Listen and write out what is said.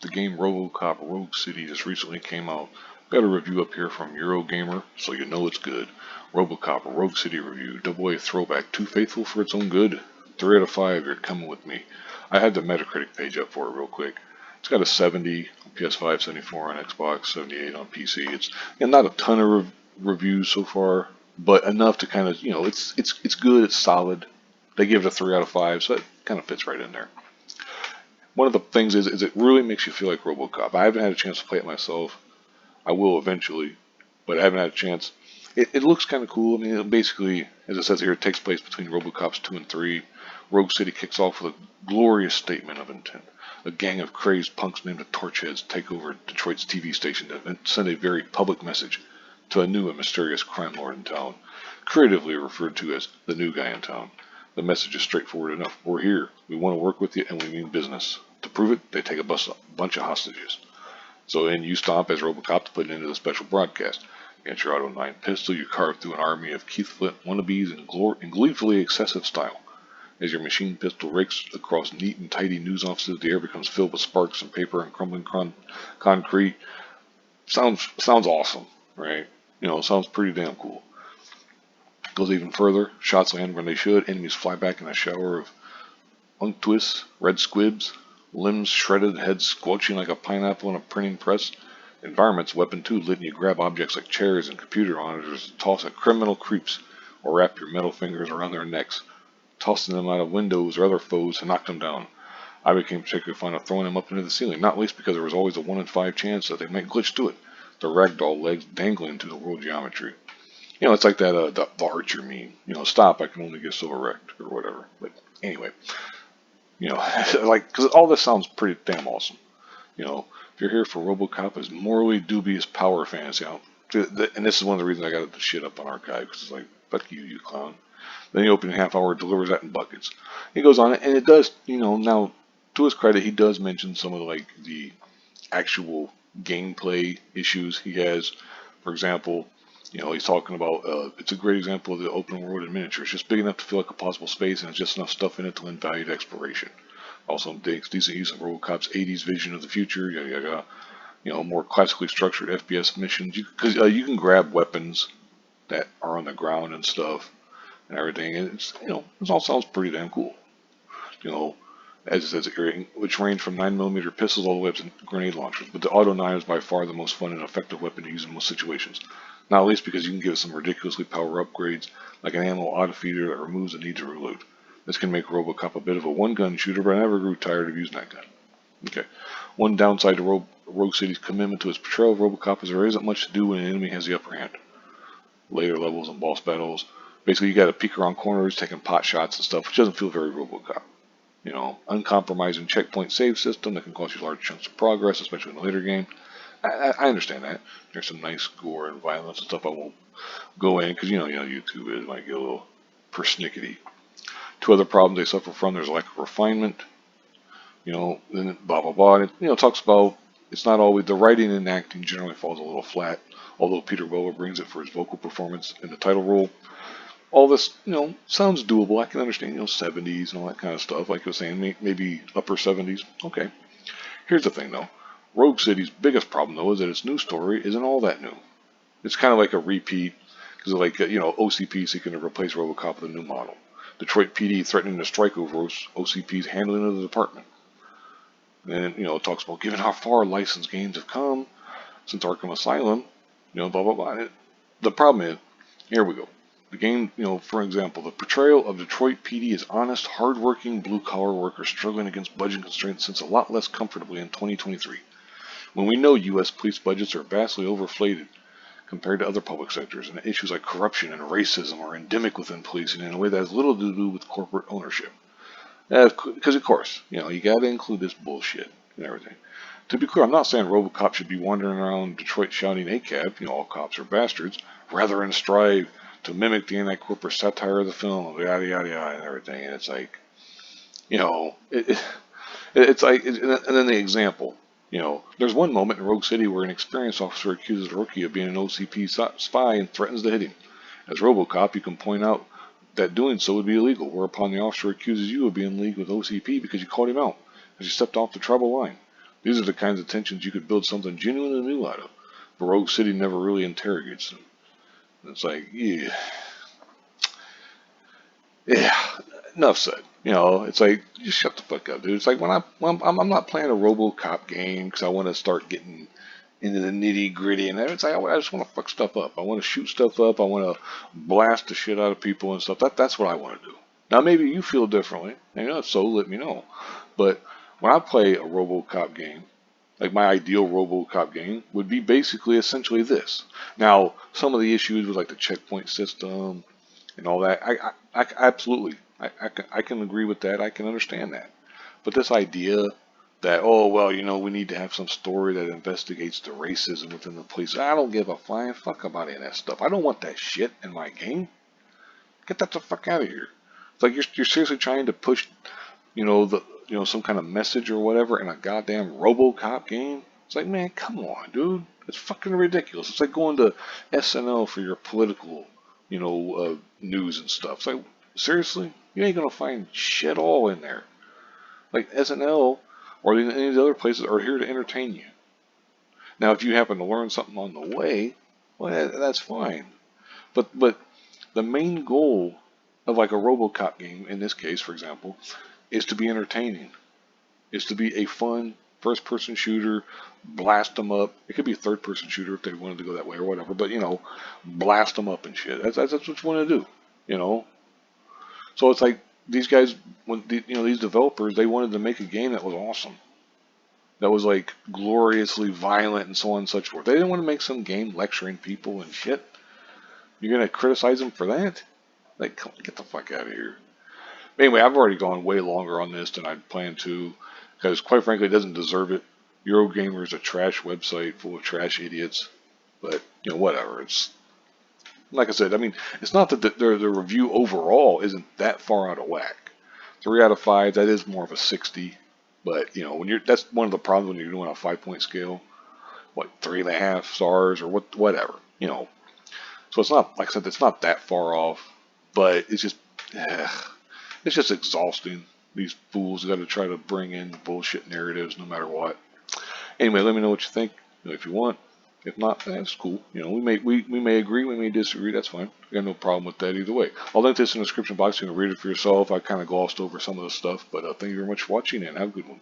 The game Robocop Rogue City just recently came out. Got a review up here from Eurogamer, so you know it's good. Robocop Rogue City review. Double A throwback, too faithful for its own good. 3 out of 5, you're coming with me. I had the Metacritic page up for it real quick. It's got a 70 on PS5, 74 on Xbox, 78 on PC. It's not a ton of reviews so far, but enough to kind of, it's good, it's solid. They give it a 3 out of 5, so it kind of fits right in there. One of the things is it really makes you feel like Robocop. I haven't had a chance to play it myself. I will eventually, but I haven't had a chance. It looks kind of cool. I mean, basically, as it says here, it takes place between Robocops 2 and 3. Rogue City kicks off with a glorious statement of intent. A gang of crazed punks named the Torchheads take over Detroit's TV station and send a very public message to a new and mysterious crime lord in town, creatively referred to as the new guy in town. The message is straightforward enough. We're here. We want to work with you, and we mean business. To prove it, they take a bunch of hostages. So then you stomp as Robocop to put it into the special broadcast. Against your Auto 9 pistol, you carve through an army of Keith Flint wannabes in gleefully excessive style. As your machine pistol rakes across neat and tidy news offices, the air becomes filled with sparks and paper and crumbling concrete. Sounds awesome, right? Sounds pretty damn cool. Goes even further. Shots land when they should. Enemies fly back in a shower of unctuous red squibs. Limbs shredded, heads squelching like a pineapple in a printing press. Environments weapon 2 letting you grab objects like chairs and computer monitors to toss at criminal creeps or wrap your metal fingers around their necks, tossing them out of windows or other foes to knock them down. I became particularly fond of throwing them up into the ceiling, not least because there was always a 1 in 5 chance that they might glitch to it, the ragdoll legs dangling through the world geometry. It's like that the Archer meme. Stop, I can only get so erect, or whatever. But anyway, because all this sounds pretty damn awesome. If you're here for Robocop as morally dubious power fantasy, and this is one of the reasons I got the shit up on archive, because it's like, fuck you, you clown. Then the opening half hour delivers that in buckets. He goes on, and it does, now, to his credit, he does mention some of the actual gameplay issues he has. For example, he's talking about, it's a great example of the open world in miniature. It's just big enough to feel like a possible space, and it's just enough stuff in it to lend value to exploration. Also, decent use of Robocop's 80s vision of the future, yada yada. More classically structured FPS missions. Because you can grab weapons that are on the ground and stuff and everything. And it all sounds pretty damn cool. As it says here, which range from 9mm pistols all the way up to grenade launchers. But the Auto 9 is by far the most fun and effective weapon to use in most situations. Not least because you can give some ridiculously power upgrades, like an ammo auto feeder that removes the need to reload. This can make Robocop a bit of a one-gun shooter, but I never grew tired of using that gun. Okay. One downside to Rogue City's commitment to its portrayal of Robocop is there isn't much to do when an enemy has the upper hand. Later levels and boss battles. Basically, you got to peek around corners, taking pot shots and stuff, which doesn't feel very Robocop. Uncompromising checkpoint save system that can cost you large chunks of progress, especially in the later game. I understand that. There's some nice gore and violence and stuff I won't go in, because YouTube is might get a little persnickety. 2 other problems they suffer from, there's a lack of refinement, then blah blah blah. And it talks about it's not always, the writing and acting generally falls a little flat, although Peter Weller brings it for his vocal performance in the title role. All this, sounds doable. I can understand, 70s and all that kind of stuff. Like I was saying, maybe upper 70s. Okay. Here's the thing, though. Rogue City's biggest problem, though, is that its new story isn't all that new. It's kind of like a repeat, because OCP seeking to replace Robocop with a new model. Detroit PD threatening to strike over OCP's handling of the department. And, it talks about given how far licensed games have come since Arkham Asylum, blah, blah, blah. The problem is, here we go. The game, for example, the portrayal of Detroit PD as honest, hard-working, blue-collar workers struggling against budget constraints sits a lot less comfortably in 2023. When we know U.S. police budgets are vastly overinflated compared to other public sectors, and issues like corruption and racism are endemic within policing in a way that has little to do with corporate ownership. Because, of course, you got to include this bullshit and everything. To be clear, I'm not saying Robocop should be wandering around Detroit shouting ACAB, all cops are bastards, rather than strive to mimic the anti-corporate satire of the film, yada yada yada, and everything. And it's like, it's like, and then the example. There's one moment in Rogue City where an experienced officer accuses a rookie of being an OCP spy and threatens to hit him. As Robocop, you can point out that doing so would be illegal, whereupon the officer accuses you of being in league with OCP because you called him out, as you stepped off the tribal line. These are the kinds of tensions you could build something genuinely new out of. But Rogue City never really interrogates them. And it's like, yeah, yeah. Enough said. You know, it's like, just shut the fuck up, dude. It's like I'm not playing a RoboCop game because I want to start getting into the nitty gritty, and it's like I just want to fuck stuff up. I want to shoot stuff up. I want to blast the shit out of people and stuff. That's what I want to do. Now maybe you feel differently, and if so, let me know. But when I play a RoboCop game, like my ideal RoboCop game would be basically essentially this. Now some of the issues with like the checkpoint system and all that, I absolutely, I can agree with that. I can understand that. But this idea that, oh, well, you know, we need to have some story that investigates the racism within the police. I don't give a flying fuck about any of that stuff. I don't want that shit in my game. Get that the fuck out of here. It's like you're seriously trying to push, some kind of message or whatever in a goddamn RoboCop game. It's like, man, come on, dude. It's fucking ridiculous. It's like going to SNL for your political, news and stuff. It's like, seriously? You ain't gonna find shit all in there. Like SNL or any of the other places are here to entertain you. Now, if you happen to learn something on the way, well, that's fine. But the main goal of like a RoboCop game, in this case, for example, is to be entertaining. Is to be a fun first-person shooter, blast them up. It could be a third-person shooter if they wanted to go that way or whatever. But blast them up and shit. That's what you want to do. You know. So it's like these guys, these developers, they wanted to make a game that was awesome, that was like gloriously violent and so on and such forth. They didn't want to make some game lecturing people and shit. You're gonna criticize them for that? Like, come on, get the fuck out of here. Anyway, I've already gone way longer on this than I'd planned to, because quite frankly, it doesn't deserve it. Eurogamer is a trash website full of trash idiots, but whatever. It's like I said. I mean, it's not that the review overall isn't that far out of whack. 3 out of 5. That is more of a 60. But when that's one of the problems when you're doing a 5-point scale. What, 3.5 stars or whatever. So it's not, like I said, it's not that far off. But it's just exhausting. These fools got to try to bring in bullshit narratives no matter what. Anyway, let me know what you think. If you want. If not, that's cool. We may agree, we may disagree. That's fine. I got no problem with that either way. I'll link this in the description box. You can read it for yourself. I kind of glossed over some of the stuff, but thank you very much for watching and have a good one.